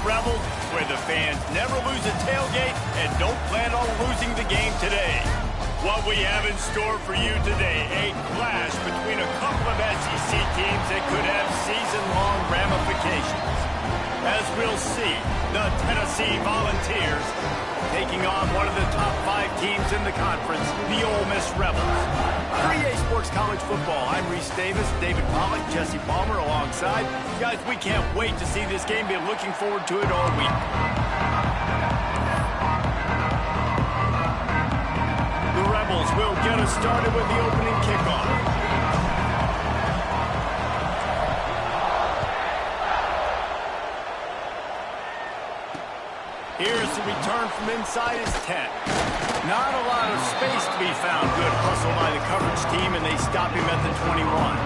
Rebels, where the fans never lose a tailgate and don't plan on losing the game today. What we have in store for you today, a clash between a couple of SEC teams that could have season-long ramifications. As we'll see, the Tennessee Volunteers taking on one of the top 5 teams in the conference, the Ole Miss Rebels. For EA Sports College Football, I'm Reese Davis, David Pollack, Jesse Palmer alongside. Guys, we can't wait to see this game. Been looking forward to it all week. The Rebels will get us started with the opening kickoff. Here's the return from inside is Tenn. Not a lot of space to be found. Good hustle by the coverage team, and they stop him at the 21.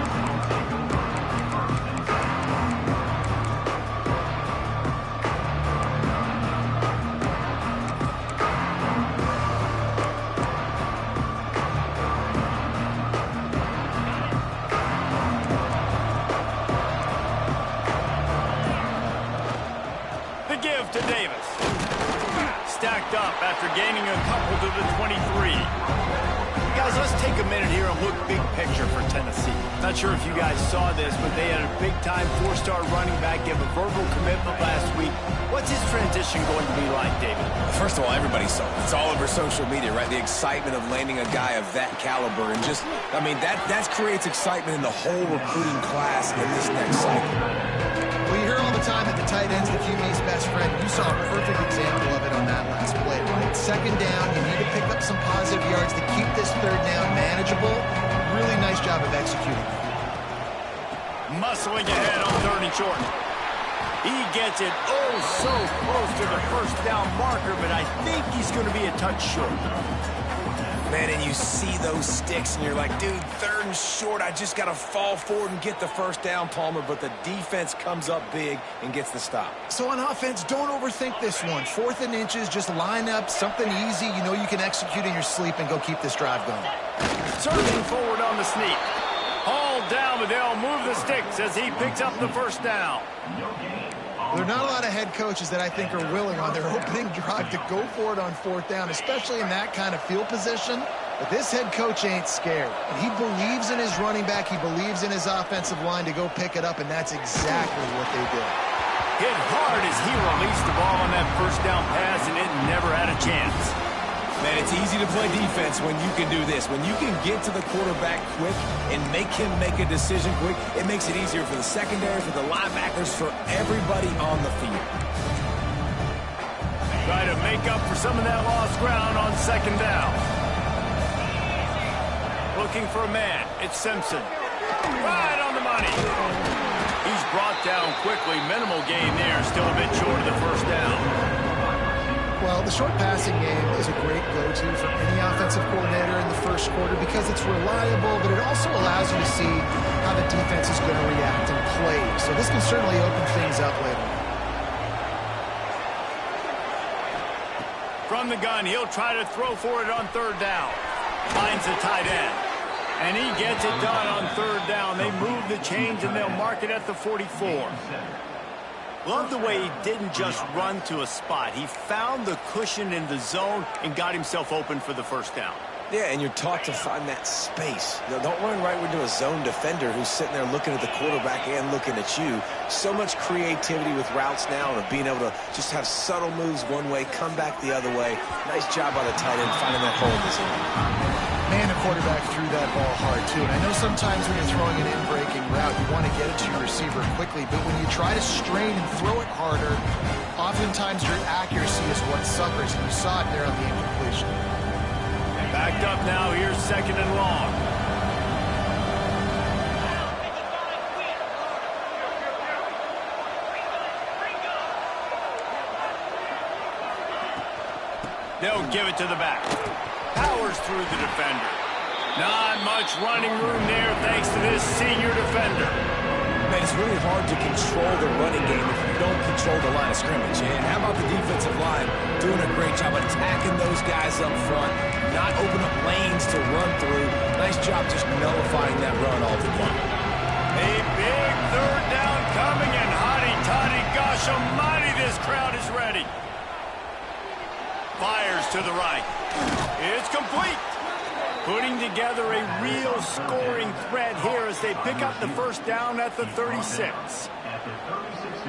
The give to Davis. Stacked up after gaining a couple to the 23. Guys, let's take a minute here and look big picture for Tennessee. Not sure if you guys saw this, but they had a big-time 4-star running back give a verbal commitment last week. What's his transition going to be like, David? First of all, everybody saw it. It's all over social media, right? The excitement of landing a guy of that caliber. And just, I mean, that creates excitement in the whole recruiting class in this next cycle. Well, you hear all the time that the tight end's the QB's best friend. You saw a perfect example of it on that last play, right? Second down, you need to pick up some positive yards to keep this third down manageable. Really nice job of executing. Muscling ahead on 3rd and short. He gets it oh so close to the first down marker, but I think he's going to be a touch short. Man, and you see those sticks, and you're like, dude, 3rd and short, I just got to fall forward and get the first down, Palmer, but the defense comes up big and gets the stop. So on offense, don't overthink this one. 4th and inches, just line up, something easy you know you can execute in your sleep and go keep this drive going. Surging forward on the sneak. Hauled down, but they'll move the sticks as he picks up the first down. There are not a lot of head coaches that I think are willing on their opening drive to go for it on 4th down, especially in that kind of field position. But this head coach ain't scared. He believes in his running back. He believes in his offensive line to go pick it up, and that's exactly what they did. Hit hard as he released the ball on that first down pass, and it never had a chance. Man, it's easy to play defense when you can do this. When you can get to the quarterback quick and make him make a decision quick, it makes it easier for the secondary, for the linebackers, for everybody on the field. Try to make up for some of that lost ground on 2nd down. Looking for a man. It's Simpson. Right on the money. He's brought down quickly. Minimal gain there. Still a bit short of the first down. Well, the short passing game is a great go-to for any offensive coordinator in the first quarter because it's reliable, but it also allows you to see how the defense is going to react and play. So this can certainly open things up later. From the gun, he'll try to throw for it on 3rd down. Finds the tight end. And he gets it done on 3rd down. They move the chains, and they'll mark it at the 44. Love the way he didn't just run to a spot. He found the cushion in the zone and got himself open for the first down. Yeah, and you're taught to find that space. Don't run right into a zone defender who's sitting there looking at the quarterback and looking at you. So much creativity with routes now and being able to just have subtle moves one way, come back the other way. Nice job by the tight end finding that hole in the zone. Man, the quarterback threw that ball hard, too. And I know sometimes when you're throwing an in-breaking route, you want to get it to your receiver quickly. But when you try to strain and throw it harder, oftentimes your accuracy is what suffers. And you saw it there on the incompletion. Backed up now. Here's 2nd and long. They'll give it to the back. Powers through the defender. Not much running room there thanks to this senior defender. Man, it's really hard to control the running game if you don't control the line of scrimmage. And how about the defensive line doing a great job attacking those guys up front, not open up lanes to run through. Nice job just nullifying that run altogether. A big 3rd down coming, and hotty-toddy, gosh almighty, this this crowd is ready. Fires to the right. It's complete. Putting together a real scoring threat here as they pick up the first down at the 36.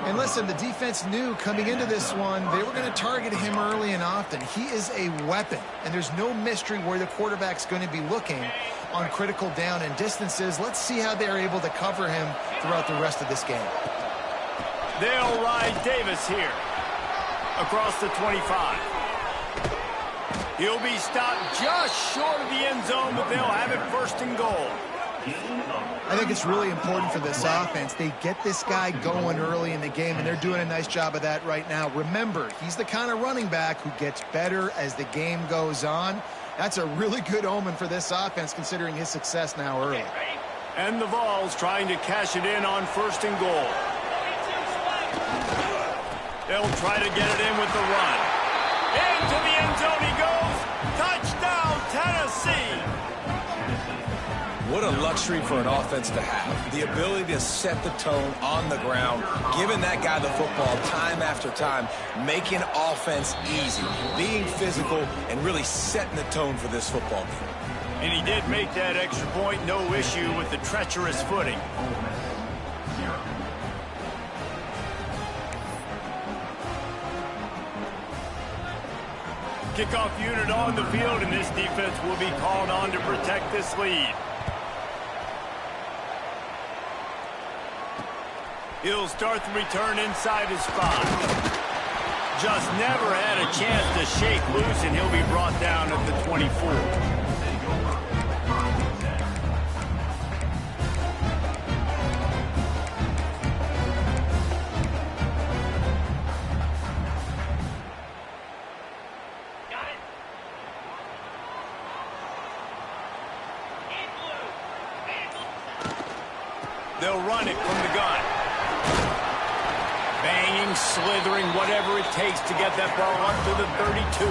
And listen, the defense knew coming into this one, they were going to target him early and often. He is a weapon, and there's no mystery where the quarterback's going to be looking on critical down and distances. Let's see how they're able to cover him throughout the rest of this game. They'll ride Davis here across the 25. He'll be stopped just short of the end zone, but they'll have it first and goal. I think it's really important for this offense. They get this guy going early in the game, and they're doing a nice job of that right now. Remember, he's the kind of running back who gets better as the game goes on. That's a really good omen for this offense, considering his success now early. And the Vols trying to cash it in on first and goal. They'll try to get it in with the run. Into the end zone he goes. Touchdown, Tennessee. What a luxury for an offense to have. The ability to set the tone on the ground, giving that guy the football time after time, making offense easy, being physical, and really setting the tone for this football game. And he did make that extra point, no issue with the treacherous footing. Kickoff unit on the field, and this defense will be called on to protect this lead. He'll start the return inside his 5. Just never had a chance to shake loose, and he'll be brought down at the 24. They'll run it from the gun. Banging, slithering, whatever it takes to get that ball up to the 32.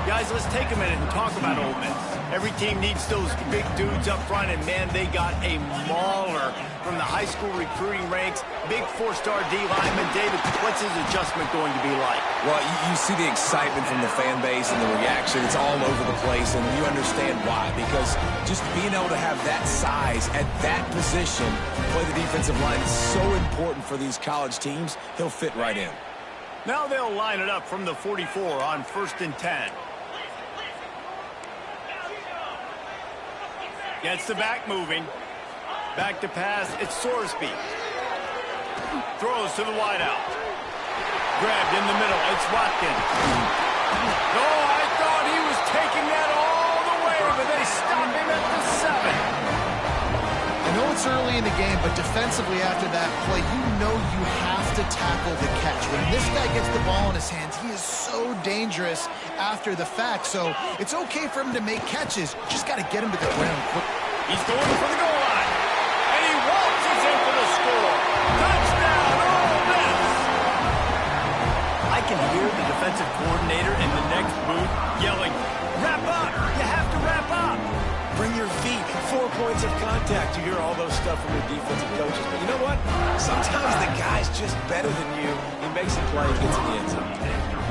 Guys, let's take a minute and talk about Ole Miss. Every team needs those big dudes up front, and man, they got a mauler from the high school recruiting ranks. Big 4-star D lineman. David, what's his adjustment going to be like? Well, you see the excitement from the fan base and the reaction. It's all over the place, and you understand why. Because just being able to have that size at that position, play the defensive line, is so important for these college teams. He'll fit right in. Now they'll line it up from the 44 on 1st and 10. Gets the back moving. Back to pass. It's Sorsby. Throws to the wideout. Grabbed in the middle. It's Watkins. No, I thought he was taking that all the way, but they stop him at the 7. I know it's early in the game, but defensively after that play, you know you have to tackle the catch. When this guy gets the ball in his hands, he is so dangerous after the fact. So it's okay for him to make catches. Just got to get him to the ground quick. He's going for the goal line. And he waltzes in for the score. Touchdown, Ole Miss. I can hear the defensive coordinator in the next booth yelling, "Wrap up! You have to wrap up!" Bring your feet. 4 points of contact. You hear all those stuff from your defensive coaches. But you know what? Sometimes the guy's just better than you. He makes a play and gets in the end zone.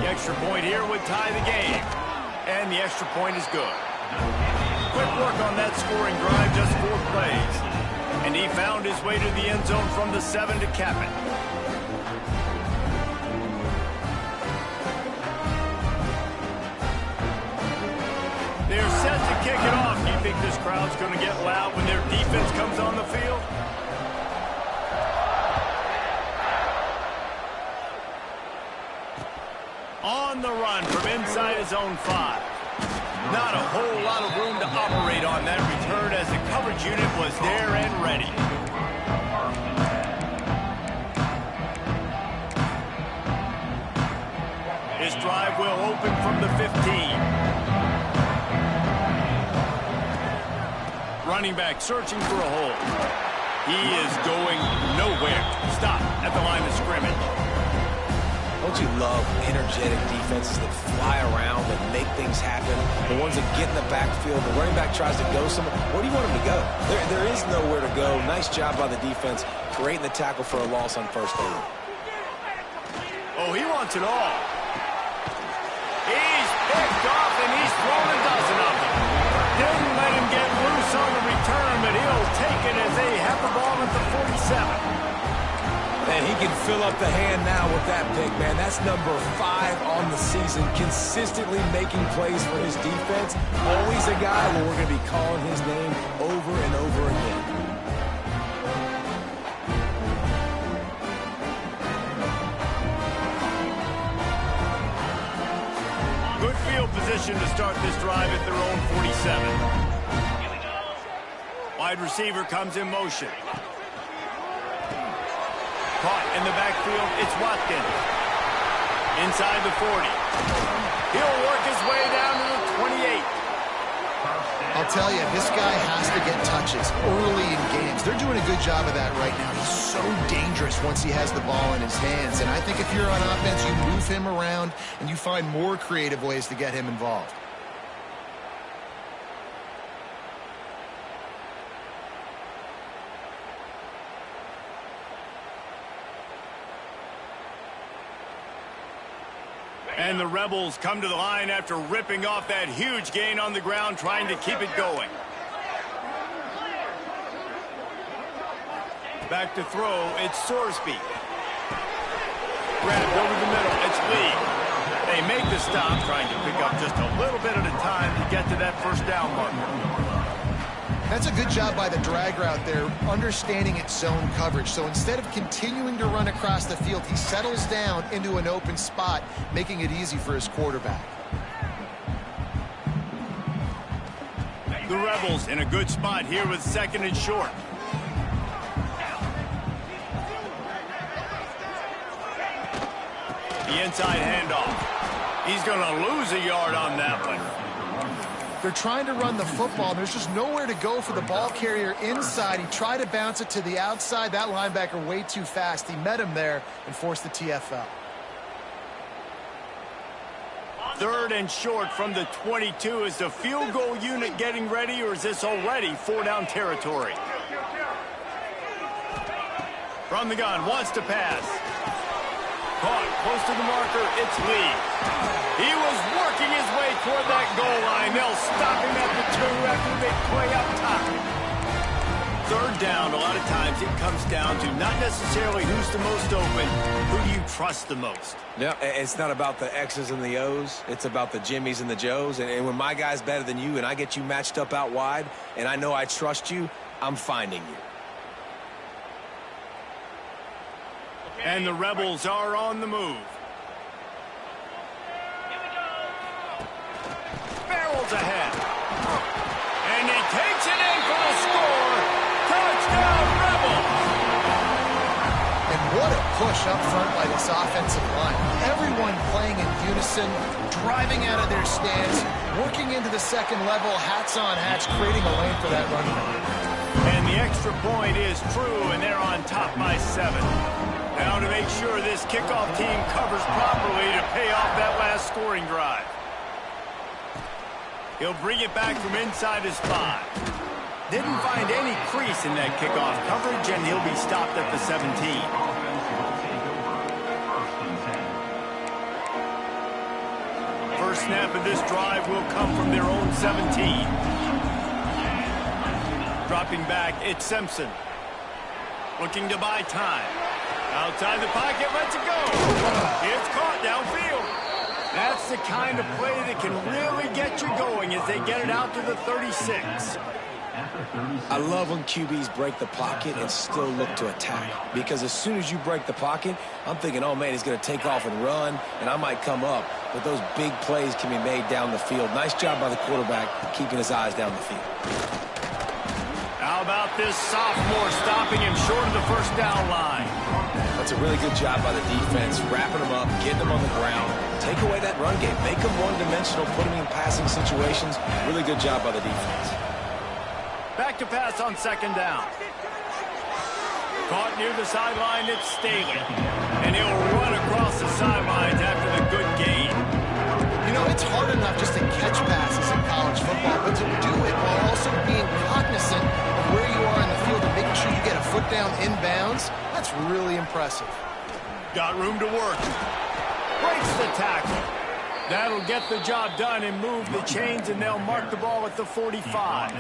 The extra point here would tie the game. And the extra point is good. Quick work on that scoring drive, just 4 plays. And he found his way to the end zone from the 7 to cap it. They're set to kick it off. Do you think this crowd's going to get loud when their defense comes on the field? On the run from inside his own 5. Not a whole lot of room to operate on that return as the coverage unit was there and ready. His drive will open from the 15. Running back searching for a hole. He is going nowhere. Stop at the line of scrimmage. Don't you love energetic defenses that fly around, that make things happen? The ones that get in the backfield, the running back tries to go somewhere. Where do you want him to go? There is nowhere to go. Nice job by the defense, creating the tackle for a loss on first down. wants it all. He's picked off, and he's thrown a dozen of them. Didn't let him get loose on the return, but he'll take it as they have the ball at the 47. And he can fill up the hand now with that pick, man. That's number 5 on the season, consistently making plays for his defense. Always a guy where we're going to be calling his name over and over again. Good field position to start this drive at their own 47. Wide receiver comes in motion. Caught in the backfield, it's Watkins. Inside the 40. He'll work his way down to the 28. I'll tell you, this guy has to get touches early in games. They're doing a good job of that right now. He's so dangerous once he has the ball in his hands. And I think if you're on offense, you move him around and you find more creative ways to get him involved. And the Rebels come to the line after ripping off that huge gain on the ground, trying to keep it going. Back to throw, it's Sorsby. Grabbed over the middle, it's Lee. They make the stop, trying to pick up just a little bit at a time to get to that first down marker. That's a good job by the drag route there, understanding its zone coverage. So instead of continuing to run across the field, he settles down into an open spot, making it easy for his quarterback. The Rebels in a good spot here with 2nd and short. The inside handoff. He's going to lose a yard on that one. They're trying to run the football. There's just nowhere to go for the ball carrier inside. He tried to bounce it to the outside. That linebacker way too fast. He met him there and forced the TFL. 3rd and short from the 22. Is the field goal unit getting ready, or is this already 4-down territory? From the gun, wants to pass. Caught close to the marker, it's Lee. He was working his way toward that goal line. They'll stop him at the 2 after the big play up top. 3rd down, a lot of times it comes down to not necessarily who's the most open, who do you trust the most? Yeah, it's not about the X's and the O's. It's about the Jimmies and the Joes. And when my guy's better than you and I get you matched up out wide and I know I trust you, I'm finding you. And the Rebels are on the move. Barrels ahead. And he takes it in for the score. Touchdown, Rebels! And what a push up front by this offensive line. Everyone playing in unison, driving out of their stance, working into the 2nd level, hats on hats, creating a lane for that running back. And the extra point is true, and they're on top by 7. Now to make sure this kickoff team covers properly to pay off that last scoring drive. He'll bring it back from inside his 5. Didn't find any crease in that kickoff coverage, and he'll be stopped at the 17. First snap of this drive will come from their own 17. Dropping back, it's Simpson. Looking to buy time. Outside the pocket, lets it go. It's caught downfield. That's the kind of play that can really get you going as they get it out to the 36. I love when QBs break the pocket and still look to attack. Because as soon as you break the pocket, I'm thinking, oh, man, he's going to take off and run, and I might come up. But those big plays can be made down the field. Nice job by the quarterback keeping his eyes down the field. How about this sophomore stopping him short of the first down line? That's a really good job by the defense, wrapping them up, getting them on the ground. Take away that run game. Make them one-dimensional, put them in passing situations. Really good job by the defense. Back to pass on 2nd down. Caught near the sideline, it's Staley. And he'll run across the sidelines after the good gain. You know, it's hard enough just to catch passes in college football, but to do it while also being cognizant of where you are in the field and making sure you get a foot down inbounds, that's really impressive. Got room to work. Breaks the tackle. That'll get the job done and move the chains, and they'll mark the ball at the 45.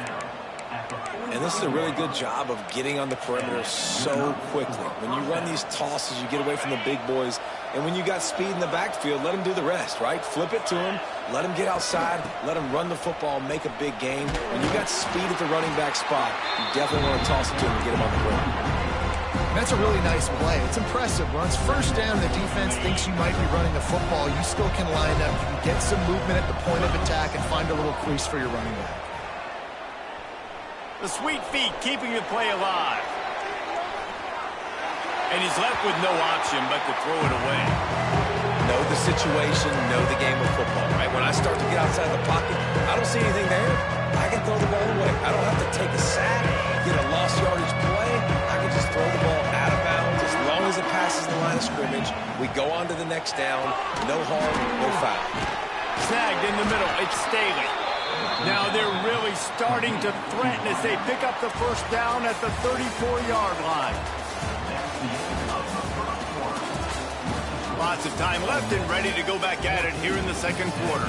And this is a really good job of getting on the perimeter so quickly. When you run these tosses, you get away from the big boys. And when you got speed in the backfield, let them do the rest, right? Flip it to them, let them get outside, let them run the football, make a big game. When you got speed at the running back spot, you definitely want to toss it to him and get him on the perimeter. That's a really nice play. It's impressive. Runs first down, the defense thinks you might be running the football. You still can line up. You can get some movement at the point of attack and find a little crease for your running back. The sweet feet keeping the play alive. And he's left with no option but to throw it away. Know the situation, know the game of football, right? When I start to get outside the pocket, I don't see anything there. I can throw the ball away. I don't have to take a sack, get a lost yardage play. I can just throw the ball out of bounds. As long as it passes the line of scrimmage, we go on to the next down. No harm, no foul. Snagged in the middle. It's Staley. Now they're really starting to threaten as they pick up the first down at the 34-yard line. Lots of time left and ready to go back at it here in the second quarter.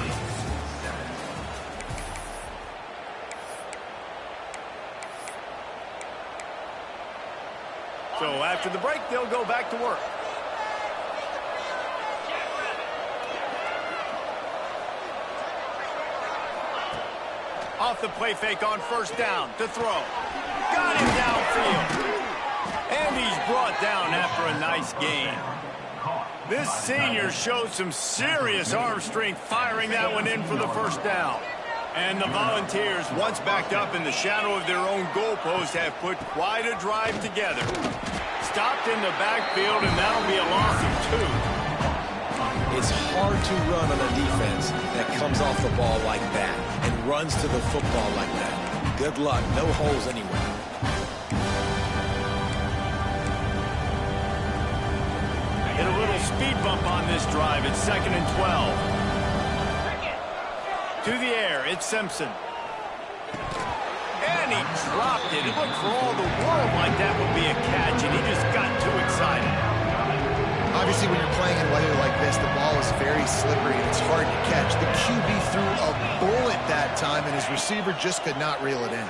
So after the break, they'll go back to work. Off the play fake on first down to throw. Got him downfield. And he's brought down after a nice gain. This senior showed some serious arm strength firing that one in for the first down. And the Volunteers, once backed up in the shadow of their own goalpost, have put quite a drive together. Stopped in the backfield, and that'll be a loss of 2. It's hard to run on a defense that comes off the ball like that and runs to the football like that. Good luck. No holes anywhere. Hit a little speed bump on this drive. It's 2nd and 12. To the air, it's Simpson. And he dropped it. It looked for all the world like that would be a catch, and he just got too excited. Obviously, when you're playing in weather like this, the ball is very slippery and it's hard to catch. The QB threw a bullet that time, and his receiver just could not reel it in.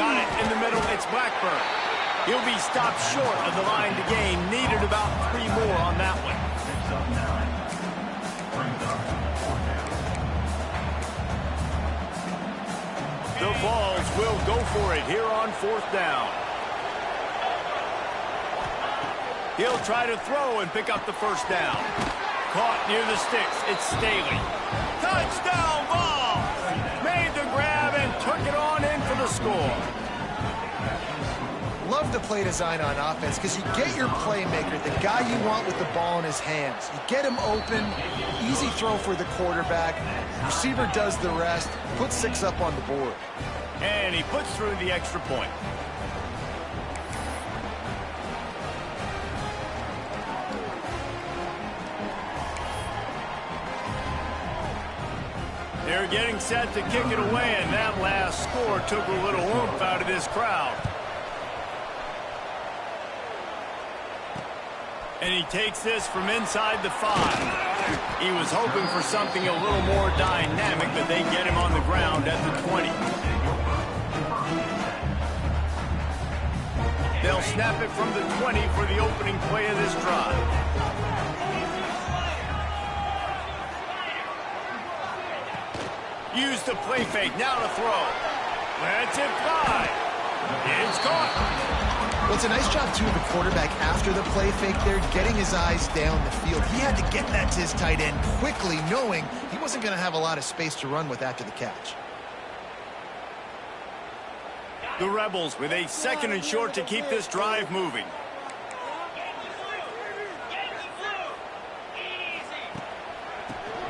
Got it in the middle. It's Blackburn. He'll be stopped short of the line to gain. Needed about 3 more on that one. The Vols will go for it here on 4th down. He'll try to throw and pick up the first down. Caught near the sticks. It's Staley. Touchdown, Vols! Made the grab and took it on in for the score. Love the play design on offense because you get your playmaker, the guy you want with the ball in his hands. You get him open, easy throw for the quarterback. Receiver does the rest, puts 6 up on the board. And he puts through the extra point. They're getting set to kick it away, and that last score took a little oomph out of this crowd. And he takes this from inside the 5. He was hoping for something a little more dynamic, but they get him on the ground at the 20. They'll snap it from the 20 for the opening play of this drive. Use the play fake, now to throw. That's it fly. It's caught. Well, it's a nice job, too, of the quarterback after the play fake there, getting his eyes down the field. He had to get that to his tight end quickly, knowing he wasn't going to have a lot of space to run with after the catch. The Rebels with a 2nd and short to keep this drive moving.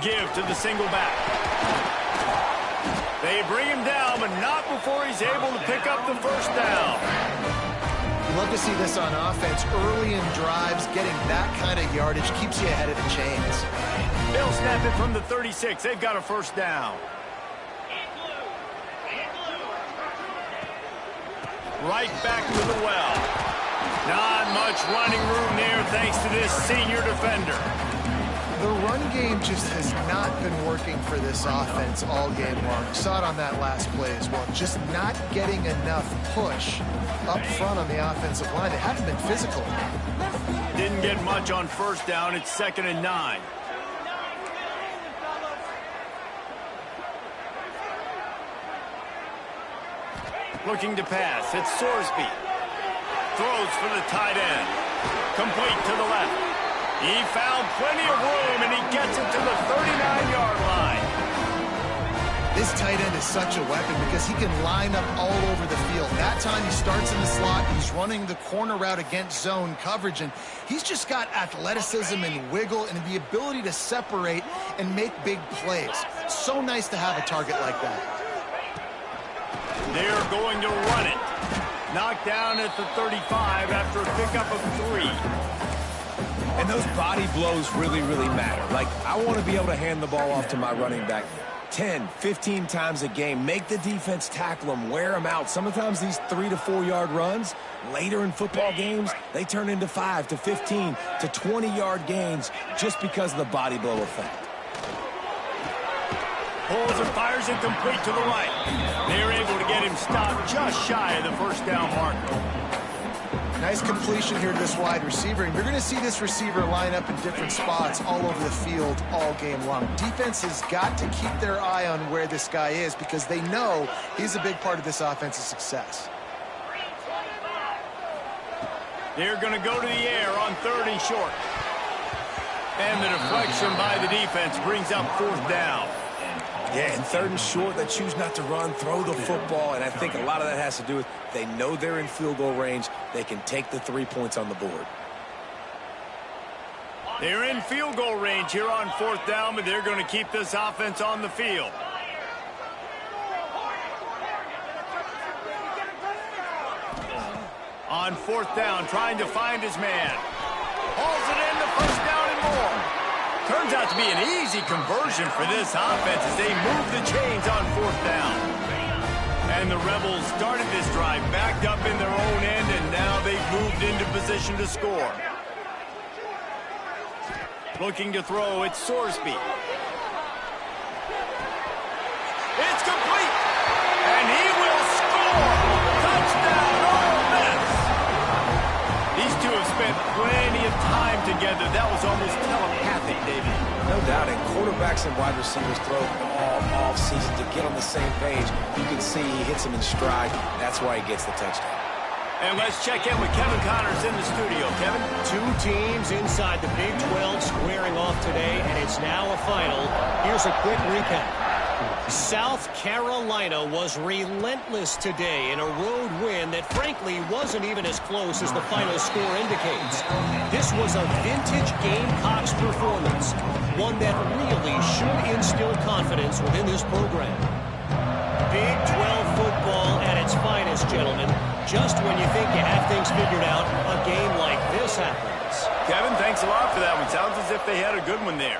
Give to the single back. They bring him down, but not before he's able to pick up the first down. You love to see this on offense. Early in drives, getting that kind of yardage keeps you ahead of the chains. They'll snap it from the 36. They've got a first down. Right back to the well. Not much running room there thanks to this senior defender. The run game just has not been working for this offense all game long. You saw it on that last play as well. Just not getting enough push up front on the offensive line. They haven't been physical. Didn't get much on first down. It's 2nd and 9. Looking to pass. It's Sorsby. Throws for the tight end. Complete to the left. He found plenty of room, and he gets it to the 39-yard line. This tight end is such a weapon because he can line up all over the field. That time he starts in the slot. He's running the corner route against zone coverage, and he's just got athleticism and wiggle and the ability to separate and make big plays. So nice to have a target like that. They're going to run it. Knocked down at the 35 after a pickup of 3. And those body blows really, really matter. Like, I want to be able to hand the ball off to my running back 10, 15 times a game. Make the defense tackle them, wear them out. Sometimes these 3 to 4 yard runs, later in football games, they turn into 5 to 15 to 20-yard gains just because of the body blow effect. Pulls and fires it complete to the right. They're able to get him stopped just shy of the first down marker. Nice completion here to this wide receiver, and you're going to see this receiver line up in different spots all over the field all game long. Defense has got to keep their eye on where this guy is because they know he's a big part of this offense's success. They're going to go to the air on 3rd and short. And the deflection by the defense brings up 4th down. Yeah, and 3rd and short, they choose not to run, throw the football, and I think a lot of that has to do with they know they're in field goal range. They can take the 3 points on the board. They're in field goal range here on 4th down, but they're going to keep this offense on the field. On 4th down, trying to find his man. Hauls it in, the first down and more. Turns out to be an easy conversion for this offense as they move the chains on 4th down. And the Rebels started this drive backed up in their own end, and now they've moved into position to score. Looking to throw, it's Sorsby. It's complete, and he will score! Touchdown, Ole Miss! These two have spent plenty of time together. That was almost telepathic, David. No doubt, and quarterbacks and wide receivers throw all off-season to get on the same page. You can see he hits them in stride. That's why he gets the touchdown. And let's check in with Kevin Connors in the studio. Kevin? 2 teams inside the Big 12 squaring off today, and it's now a final. Here's a quick recap. South Carolina was relentless today in a road win that frankly wasn't even as close as the final score indicates. This was a vintage Gamecocks performance, one that really should instill confidence within this program. Big 12 football at its finest, gentlemen. Just when you think you have things figured out, a game like this happens. Kevin, thanks a lot for that one. Sounds as if they had a good one there.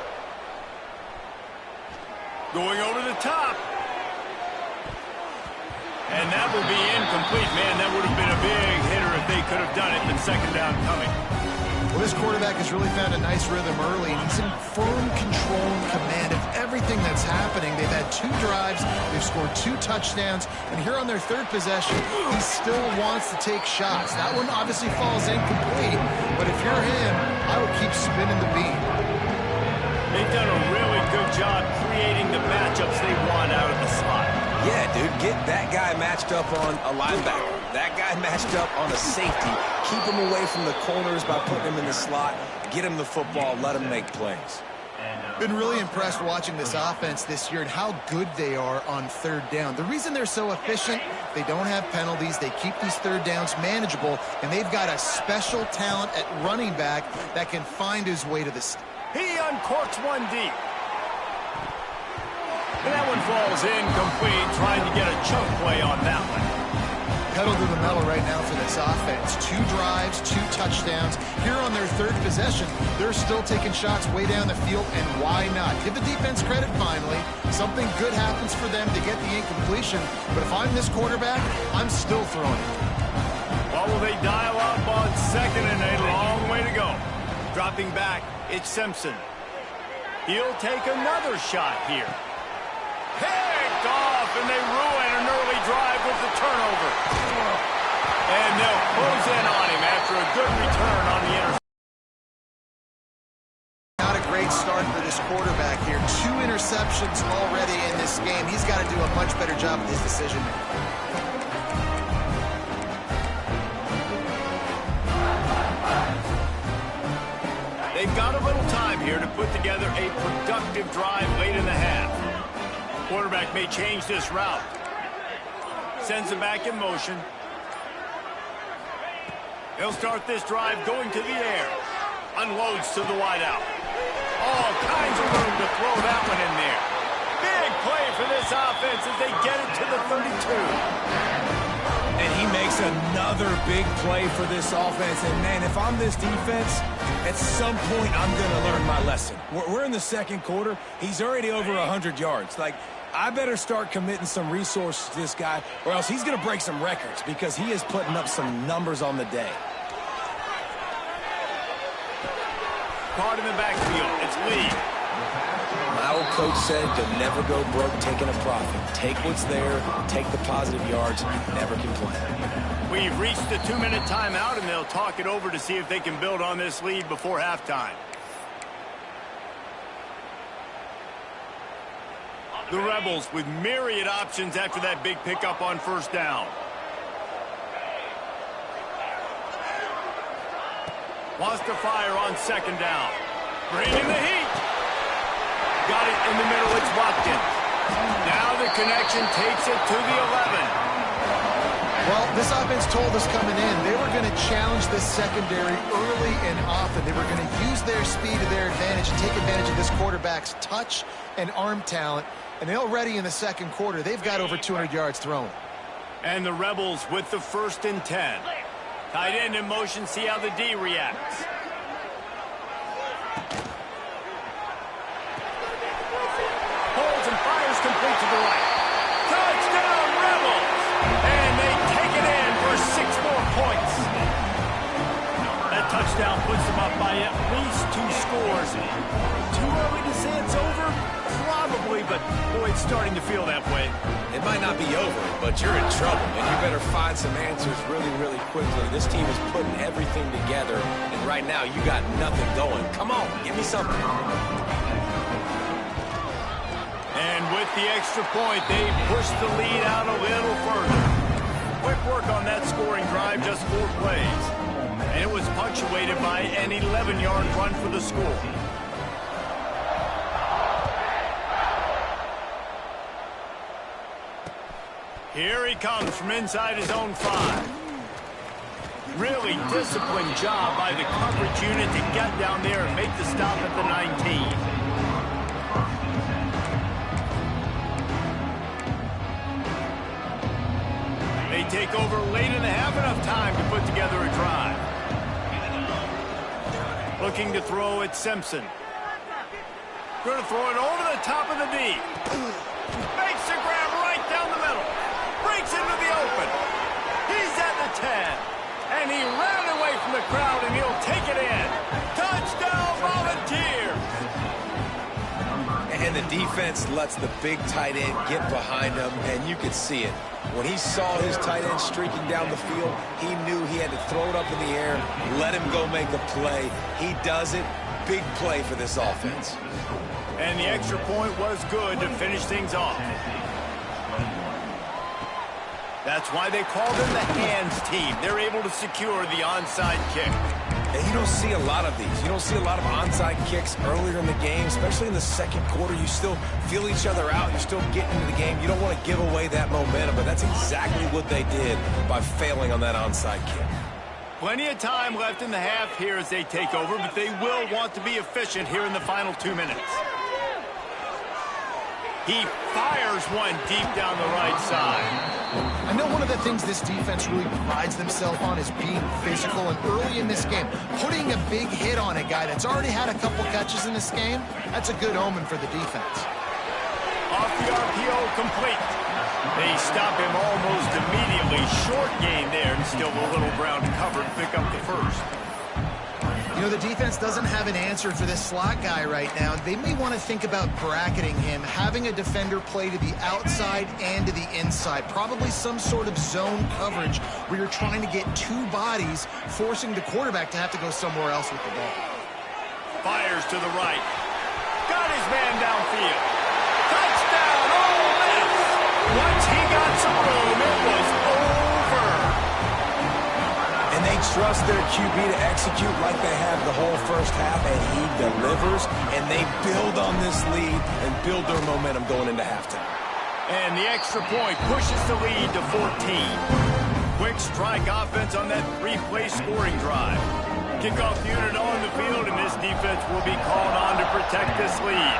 Going over the top. And that will be incomplete. Man, that would have been a big hitter if they could have done it. And 2nd down coming. Well, this quarterback has really found a nice rhythm early, and he's in firm control and command of everything that's happening. They've had 2 drives, they've scored 2 touchdowns, and here on their 3rd possession, he still wants to take shots. That one obviously falls incomplete, but if you're him, I would keep spinning the beam. They've done a really good job creating the matchups they want out of the slot. Yeah, dude, get that guy matched up on a linebacker. That guy matched up on a safety. Keep him away from the corners by putting him in the slot. Get him the football. Let him make plays. Been really impressed watching this offense this year and how good they are on 3rd down. The reason they're so efficient, they don't have penalties. They keep these 3rd downs manageable, and they've got a special talent at running back that can find his way to the... He uncorks one deep. And that one falls incomplete, trying to get a chunk play on that one. Pedal to the metal right now for this offense. 2 drives, 2 touchdowns. Here on their 3rd possession, they're still taking shots way down the field, and why not? Give the defense credit finally. Something good happens for them to get the incompletion, but if I'm this quarterback, I'm still throwing it. Well, will they dial up on on second and a long way to go. Dropping back, it's Simpson. He'll take another shot here. Picked off, and they ruin an early drive with the turnover. And they'll close in on him after a good return on the interception. Not a great start for this quarterback here. 2 interceptions already in this game. He's got to do a much better job with his decision making. They've got a little time here to put together a productive drive late in the half. Quarterback may change this route. Sends him back in motion. He'll start this drive going to the air. Unloads to the wideout. All kinds of room to throw that one in there. Big play for this offense as they get it to the 32. And he makes another big play for this offense. And, man, if I'm this defense, at some point I'm going to learn my lesson. We're in the second quarter. He's already over 100 yards. Like, I better start committing some resources to this guy, or else he's going to break some records because he is putting up some numbers on the day. Caught in the backfield. It's Lee. My old coach said you'll never go broke taking a profit. Take what's there, take the positive yards, never complain. We've reached the 2-minute timeout, and they'll talk it over to see if they can build on this lead before halftime. The Rebels with myriad options after that big pickup on first down. Wants to fire on second down. Bringing the heat. Got it in the middle. It's Watkins. Now the connection takes it to the 11. Well, this offense told us coming in they were going to challenge this secondary early and often. They were going to use their speed to their advantage and take advantage of this quarterback's touch and arm talent. And already in the second quarter, they've got over 200 yards thrown. And the Rebels with the 1st and 10. Tight end in motion, see how the D reacts. Holds and fires complete to the right. Touchdown, Rebels! And they take it in for 6 more points. That touchdown puts them up by at least 2 scores. Too early to say it's over? Probably, but boy, it's starting to feel that way. It might not be over, but you're in trouble, and you better find some answers really, really quickly. This team is putting everything together, and right now you got nothing going. Come on, give me something. And with the extra point, they push the lead out a little further. Quick work on that scoring drive, just 4 plays. And it was punctuated by an 11-yard run for the score. Here he comes from inside his own 5. Really disciplined job by the coverage unit to get down there and make the stop at the 19. They take over late in the half, enough time to put together a drive. Looking to throw at Simpson. Going to throw it over the top of the D. Makes the grab right down the middle. Breaks into the open. He's at the 10. And he ran away from the crowd, and he'll take it in. Touchdown, Volunteers! And the defense lets the big tight end get behind him, and you could see it. When he saw his tight end streaking down the field, he knew he had to throw it up in the air, let him go make the play. He does it. Big play for this offense. And the extra point was good to finish things off. That's why they call them the hands team. They're able to secure the onside kick. And you don't see a lot of these. You don't see a lot of onside kicks earlier in the game, especially in the second quarter. You still feel each other out. You're still getting into the game. You don't want to give away that momentum, but that's exactly what they did by failing on that onside kick. Plenty of time left in the half here as they take over, but they will want to be efficient here in the final 2 minutes. He fires one deep down the right side. I know one of the things this defense really prides themselves on is being physical, and early in this game, putting a big hit on a guy that's already had a couple catches in this game, that's a good omen for the defense. Off the RPO, complete. They stop him almost immediately. Short gain there, and still a little ground covered to pick up the first. You know, the defense doesn't have an answer for this slot guy right now. They may want to think about bracketing him, having a defender play to the outside and to the inside. Probably some sort of zone coverage where you're trying to get two bodies, forcing the quarterback to have to go somewhere else with the ball. Fires to the right. Got his man downfield. Touchdown, Ole Miss! Once he got some room, it was over. And they trust their QB to execute like they have the whole first half, and he delivers, and they build on this lead and build their momentum going into halftime. And the extra point pushes the lead to 14. Quick strike offense on that three-play scoring drive. Kickoff unit on the field, and this defense will be called on to protect this lead.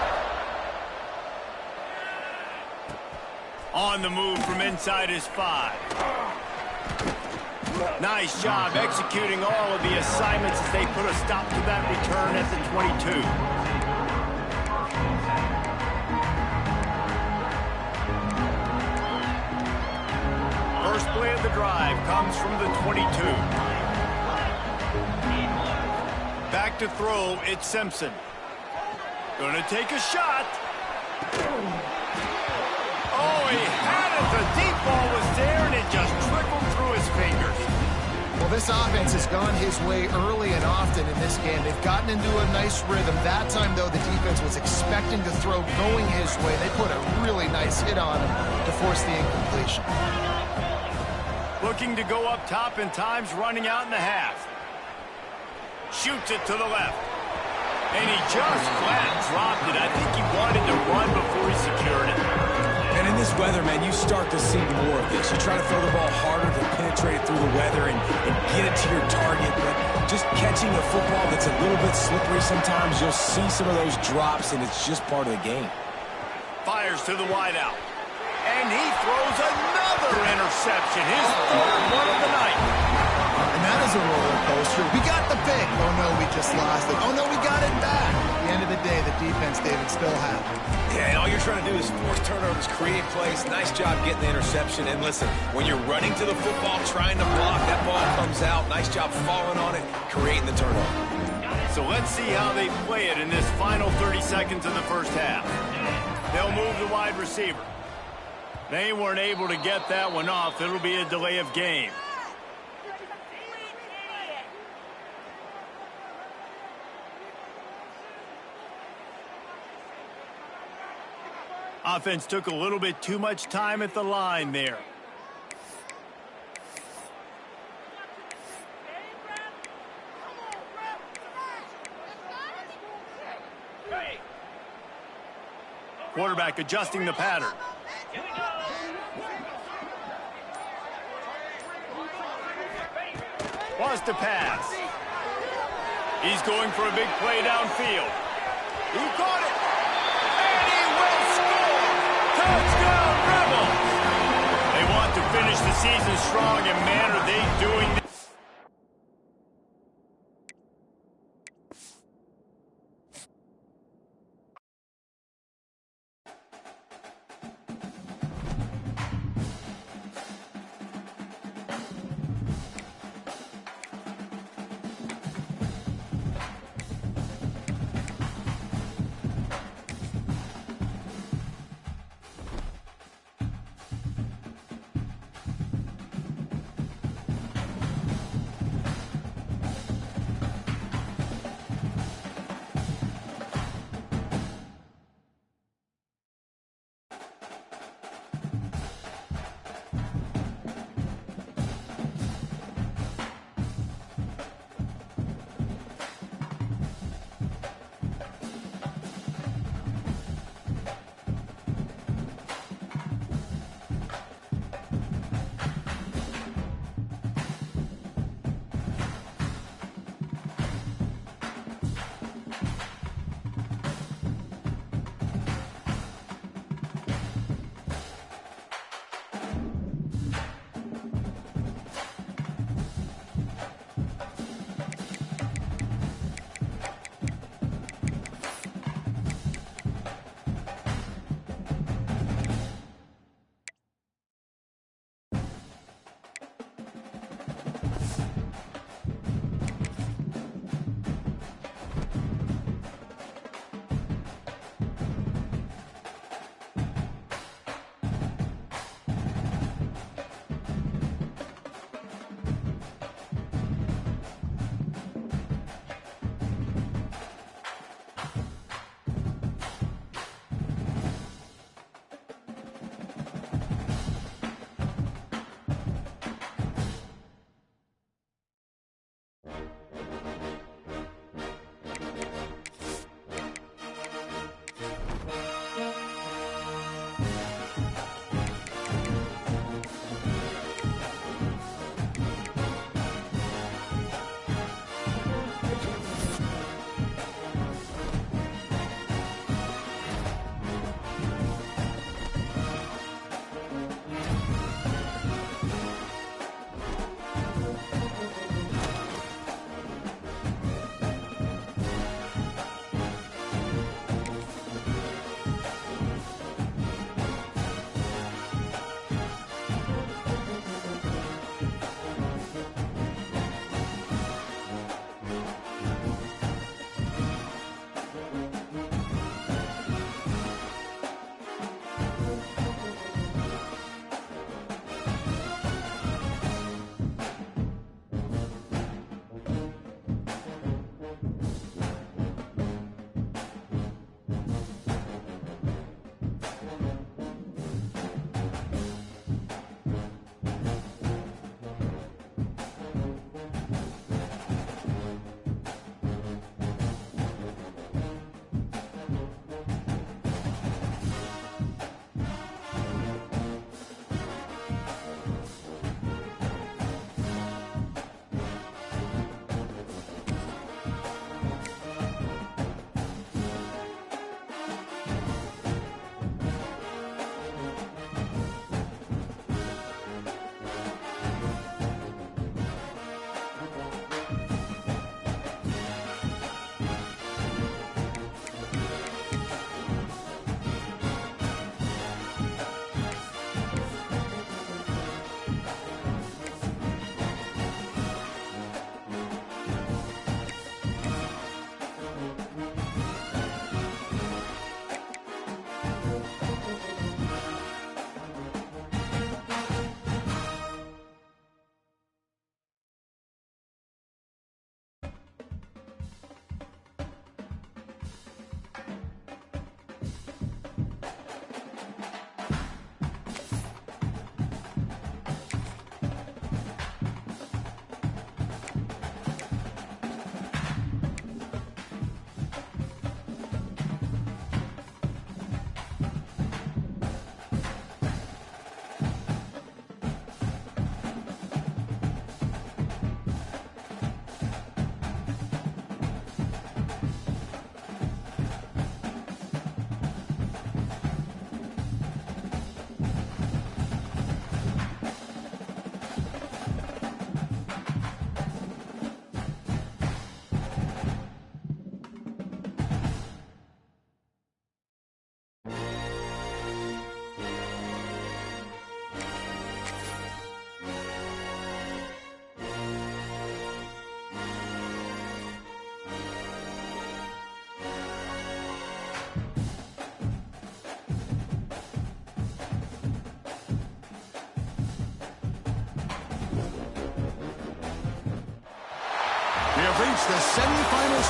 On the move from inside his 5. Nice job executing all of the assignments as they put a stop to that return at the 22. First play of the drive comes from the 22. Back to throw, it's Simpson. Gonna take a shot. Oh, he had it. The deep ball was there, and it just trickled through his fingers. Well, this offense has gone his way early and often in this game. They've gotten into a nice rhythm. That time, though, the defense was expecting the throw going his way. They put a really nice hit on him to force the incompletion. Looking to go up top, and time's running out in the half. Shoots it to the left. And he just flat dropped it. I think he wanted to run before he secured it. And in this weather, man, you start to see more of this. You try to throw the ball harder to penetrate it through the weather and get it to your target. But just catching a football that's a little bit slippery sometimes, you'll see some of those drops, and it's just part of the game. Fires to the wideout. And he throws another interception. His fourth one of the night. And that is a roller coaster. We got the pick. Oh, no, we just lost it. Oh, no, we got it back. At the end of the day, the defense, David, still have it. Yeah, and all you're trying to do is force turnovers, create plays. Nice job getting the interception. And listen, when you're running to the football, trying to block, that ball comes out. Nice job falling on it, creating the turnover. So let's see how they play it in this final 30 seconds of the first half. They'll move the wide receiver. They weren't able to get that one off. It'll be a delay of game. Offense took a little bit too much time at the line there. Quarterback adjusting the pattern. Wants to pass. He's going for a big play downfield. He caught it. And he will score. Touchdown, Rebels. They want to finish the season strong, and man, are they doing this.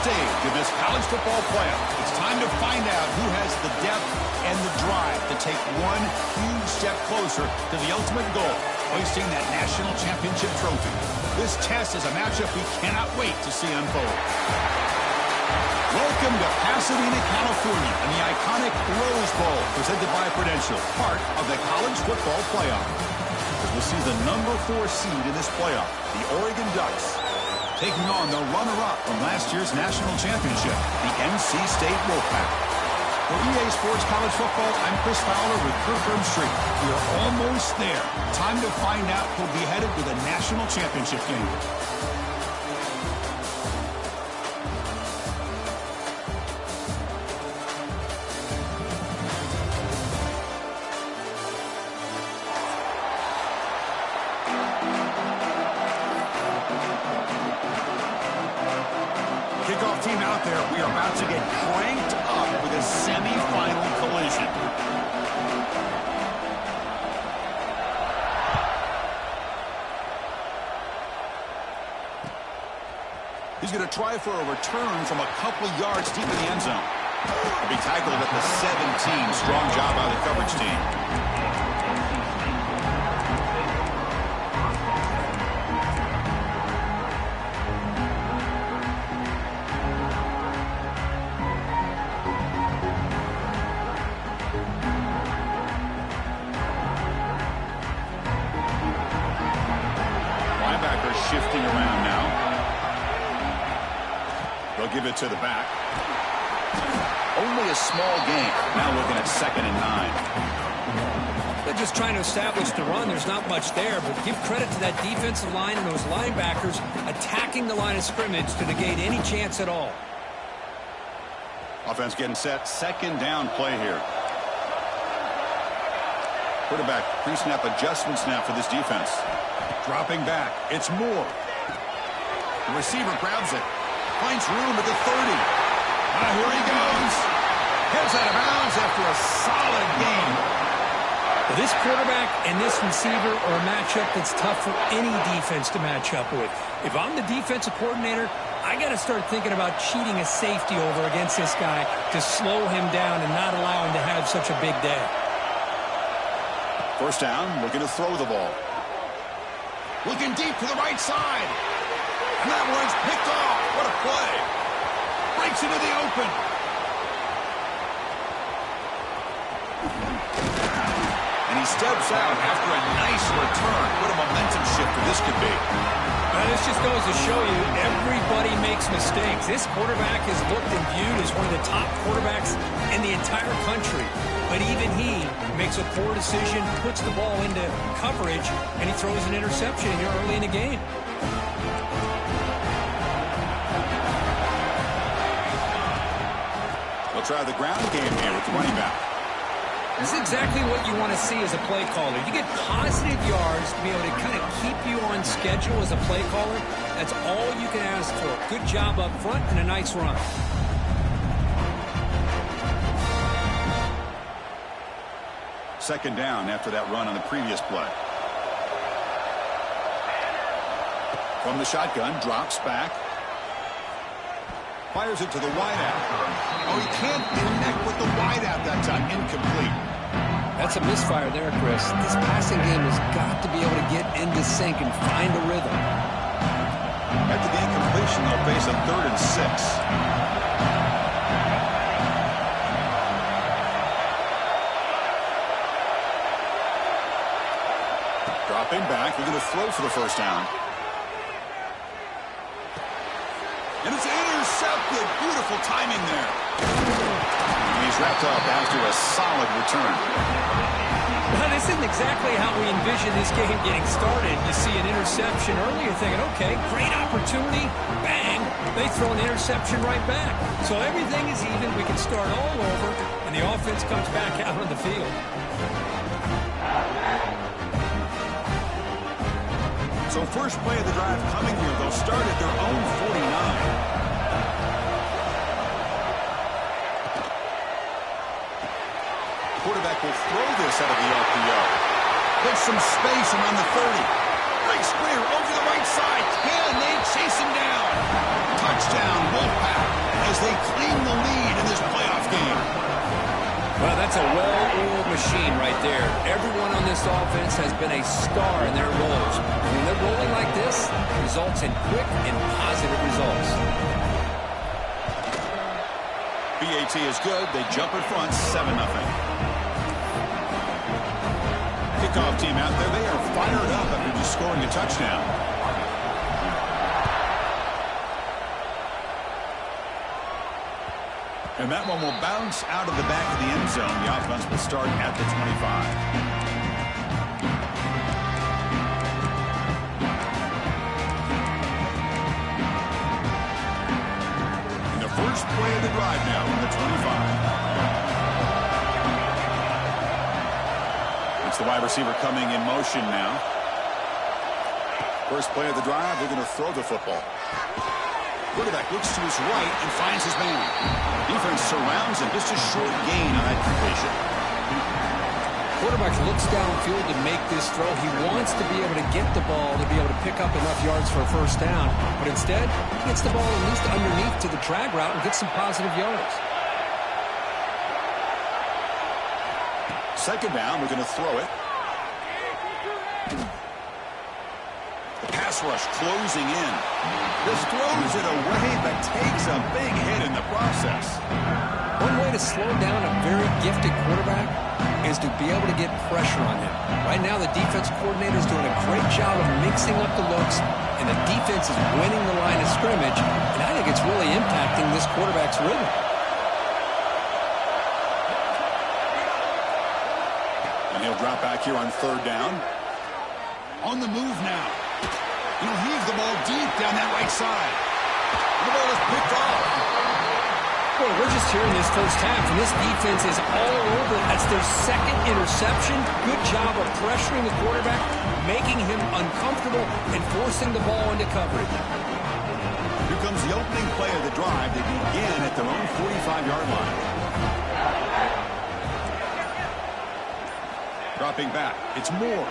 stage of this college football playoff. It's time to find out who has the depth and the drive to take one huge step closer to the ultimate goal, hoisting that national championship trophy. This test is a matchup we cannot wait to see unfold. Welcome to Pasadena, California, and the iconic Rose Bowl, presented by Prudential, part of the college football playoff. As we'll see the number 4 seed in this playoff, the Oregon Ducks, taking on the runner-up from last year's national championship, the NC State Wolfpack. For EA Sports College Football, I'm Chris Fowler with Kirk Street. We are almost there. Time to find out who'll be headed to the national championship game. Kickoff team out there. We are about to get cranked up with a semi-final collision. He's going to try for a return from a couple of yards deep in the end zone. He'll be tackled at the 17. Strong job by the coverage team. Shifting around now. They'll give it to the back. Only a small gain. Now looking at 2nd and 9. They're just trying to establish the run. There's not much there, but give credit to that defensive line and those linebackers attacking the line of scrimmage to negate any chance at all. Offense getting set. 2nd down play here. Quarterback pre-snap adjustment snap for this defense. Dropping back. It's Moore. The receiver grabs it. Finds room at the 30. Here he goes. Heads out of bounds after a solid game. Well, this quarterback and this receiver are a matchup that's tough for any defense to match up with. If I'm the defensive coordinator, I got to start thinking about cheating a safety over against this guy to slow him down and not allow him to have such a big day. First down, looking to throw the ball. Looking deep to the right side. And that one's picked off. What a play. Breaks into the open. And he steps out after a nice return. What a momentum shifter this could be. This just goes to show you everybody makes mistakes. This quarterback is looked and viewed as one of the top quarterbacks in the entire country. But even he makes a poor decision, puts the ball into coverage, and he throws an interception here early in the game. They'll try the ground game here with the running back. This is exactly what you want to see as a play caller. You get positive yards to be able to kind of keep you on schedule as a play caller. That's all you can ask for. Good job up front and a nice run. Second down after that run on the previous play. From the shotgun, drops back. Fires it to the wideout. Oh, he can't connect with the wideout that time. Incomplete. That's a misfire there, Chris. This passing game has got to be able to get into sync and find a rhythm. After the incompletion, they'll face a 3rd and 6. Dropping back, they're going to throw for the first down. And it's intercepted. Beautiful timing there. And he's wrapped up after a solid return. Well, this isn't exactly how we envision this game getting started. You see an interception early, you're thinking, okay, great opportunity. Bang! They throw an interception right back. So everything is even. We can start all over, and the offense comes back out on the field. So first play of the drive coming here. They'll start at their own 49. Quarterback will throw this out of the RPO. Gets some space around the 30. Big square over the right side. Can they chase him down? Touchdown, Wolfpack. That's a well-oiled machine right there. Everyone on this offense has been a star in their roles. And when they're rolling like this, it results in quick and positive results. BAT is good. They jump in front 7-0. Kickoff team out there. They are fired up after just scoring a touchdown. And that one will bounce out of the back of the end zone. The offense will start at the 25. And the first play of the drive now on the 25. It's the wide receiver coming in motion now. First play of the drive, they're going to throw the football. Quarterback looks to his right and finds his man. Defense surrounds him. Just a short gain on that completion. Quarterback looks downfield to make this throw. He wants to be able to get the ball to be able to pick up enough yards for a first down. But instead, he gets the ball at least underneath to the drag route and gets some positive yards. Second down, we're going to throw it. Pass rush closing in. This throws it away, but takes a big hit in the process. One way to slow down a very gifted quarterback is to be able to get pressure on him. Right now, the defense coordinator is doing a great job of mixing up the looks, and the defense is winning the line of scrimmage, and I think it's really impacting this quarterback's rhythm. And he'll drop back here on third down. On the move now. He'll heave the ball deep down that right side. The ball is picked off. Boy, we're just here in this first half, and this defense is all over. That's their second interception. Good job of pressuring the quarterback, making him uncomfortable, and forcing the ball into coverage. Here comes the opening play of the drive. They begin at their own 45-yard line. Dropping back. It's Moore.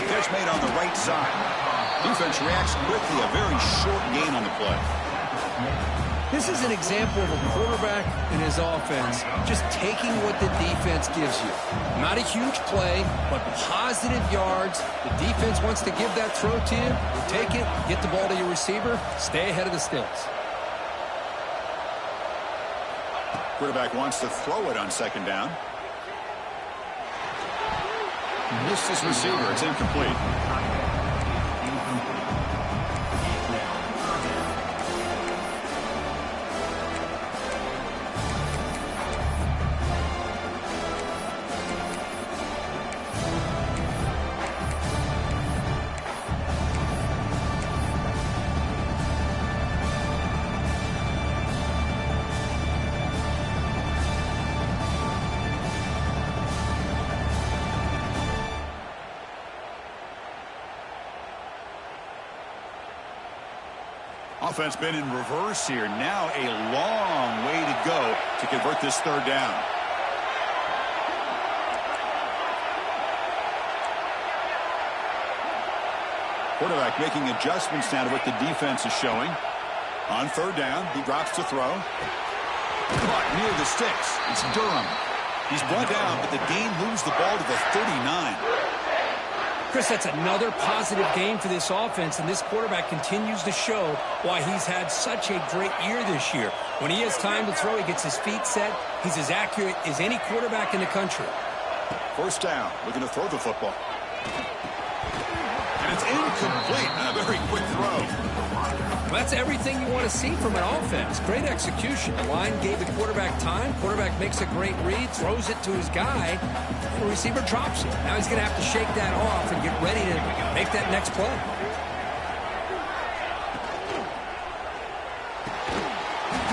Catch made on the right side. Defense reacts quickly. A very short gain on the play. This is an example of a quarterback and his offense just taking what the defense gives you. Not a huge play, but positive yards. The defense wants to give that throw to you. You take it, get the ball to your receiver, stay ahead of the stills. Quarterback wants to throw it on second down. Missed his receiver. It's incomplete. Offense been in reverse here. Now a long way to go to convert this third down. Quarterback making adjustments now to what the defense is showing. On third down, he drops to throw. Caught near the sticks. It's Durham. He's brought down, but the Dane moves the ball to the 39. Chris, that's another positive game for this offense, and this quarterback continues to show why he's had such a great year this year. When he has time to throw, he gets his feet set. He's as accurate as any quarterback in the country. First down. We're going to throw the football. And it's incomplete. A very quick throw. Well, that's everything you want to see from an offense. Great execution. The line gave the quarterback time. Quarterback makes a great read, throws it to his guy. The receiver drops it. Now he's going to have to shake that off and get ready to make that next play.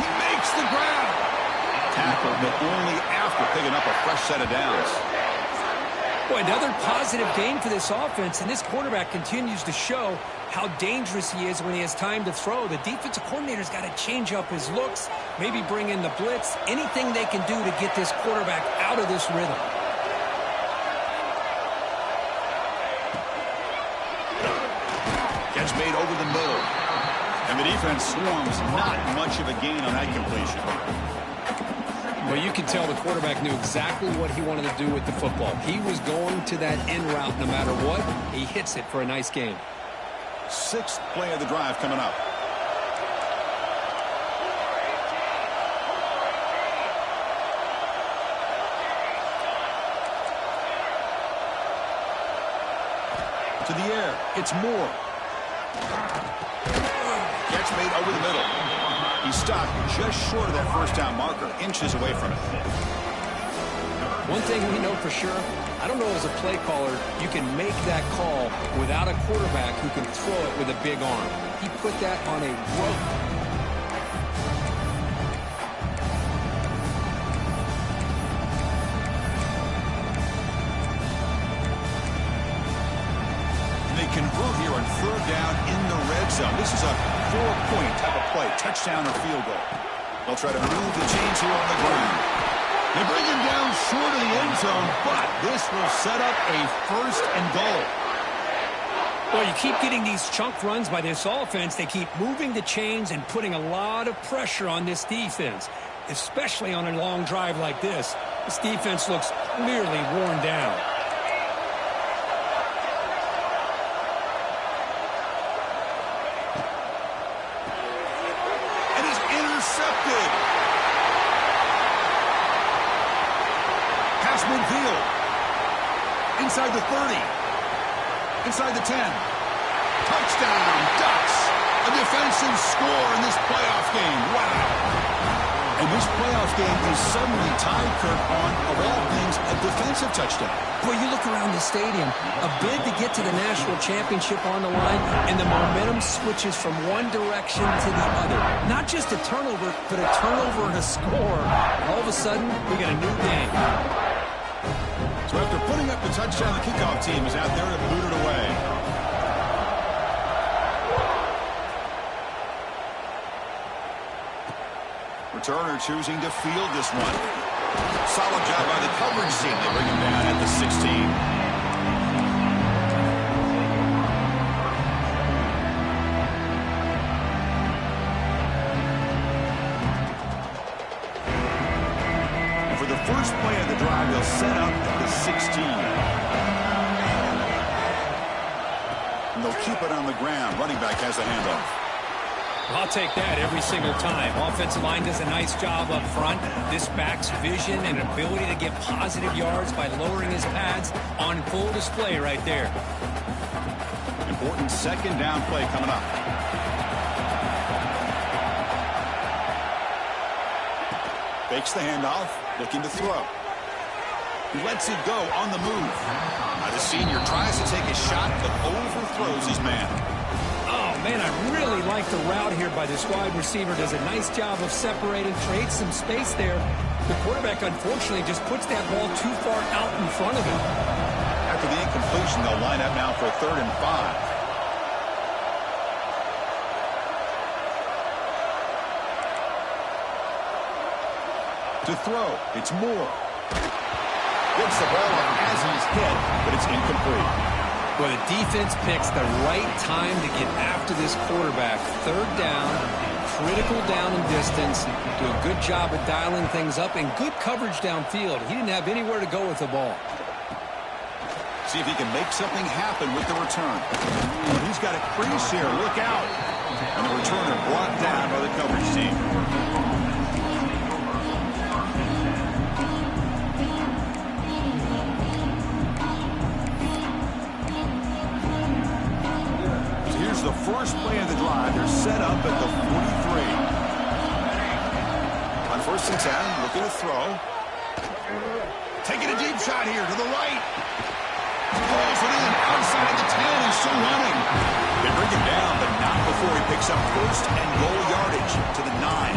He makes the grab. Tackle, but only after picking up a fresh set of downs. Boy, another positive game for this offense, and this quarterback continues to show how dangerous he is when he has time to throw. The defensive coordinator's got to change up his looks, maybe bring in the blitz, anything they can do to get this quarterback out of this rhythm. Catch made over the middle. And the defense swarms. Not much of a gain on that completion. Well, you can tell the quarterback knew exactly what he wanted to do with the football. He was going to that end route no matter what. He hits it for a nice game. Sixth play of the drive coming up. To the air. It's Moore. Catch made over the middle. He stopped just short of that first down marker, inches away from it. One thing we know for sure, I don't know as a play caller, you can make that call without a quarterback who can throw it with a big arm. He put that on a rope. Convert here on third down in the red zone. This is a 4-point type of play, touchdown or field goal. They'll try to move the chains here on the ground. They bring him down short of the end zone, but this will set up a first and goal. Well, you keep getting these chunk runs by this offense. They keep moving the chains and putting a lot of pressure on this defense, especially on a long drive like this. This defense looks clearly worn down. Midfield. Inside the 30. Inside the 10. Touchdown, Ducks. A defensive score in this playoff game. Wow. And this playoff game is suddenly tied, Kirk, on, of all things, a defensive touchdown. Boy, you look around the stadium, a bid to get to the national championship on the line, and the momentum switches from one direction to the other. Not just a turnover, but a turnover and a score. All of a sudden, we got a new game. So after putting up the touchdown, the kickoff team is out there to boot it away. Returner choosing to field this one. Solid job by the coverage team. They bring him down at the 16. First play of the drive, they'll set up at the 16. And they'll keep it on the ground. Running back has the handoff. I'll take that every single time. Offensive line does a nice job up front. This back's vision and ability to get positive yards by lowering his pads on full display right there. Important second down play coming up. Fakes the handoff, looking to throw. He lets it go on the move. Now the senior tries to take a shot, but overthrows his man. Oh, man, I really like the route here by this wide receiver. Does a nice job of separating, creates some space there. The quarterback, unfortunately, just puts that ball too far out in front of him. After the incompletion, they'll line up now for 3rd and 5. To throw, it's Moore. Gets the ball up as he's hit, but it's incomplete. Well, the defense picks the right time to get after this quarterback. 3rd down, critical down and distance. Do a good job of dialing things up and good coverage downfield. He didn't have anywhere to go with the ball. See if he can make something happen with the return. He's got a crease here. Look out. And the returner brought down by the coverage team. The first play of the drive, they're set up at the 43. On 1st and 10, looking to throw. Taking a deep shot here to the right. Throws it in outside the 10 and still running. They bring him down, but not before he picks up 1st and goal yardage to the 9.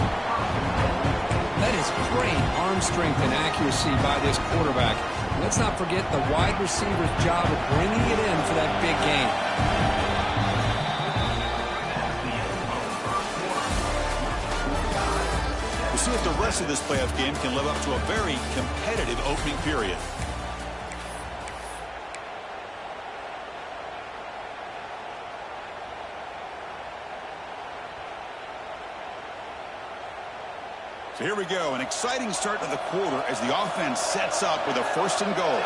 That is great arm strength and accuracy by this quarterback. Let's not forget the wide receiver's job of bringing it in for that big game. See if the rest of this playoff game can live up to a very competitive opening period. So here we go, an exciting start to the quarter as the offense sets up with a 1st and goal.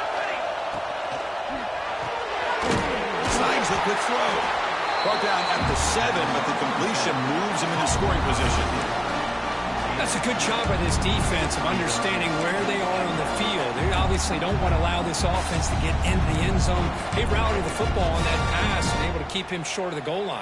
Slides the quick throw. Brought down at the 7, but the completion moves him into scoring position. That's a good job by this defense of understanding where they are on the field. They obviously don't want to allow this offense to get into the end zone. They routed the football on that pass and able to keep him short of the goal line.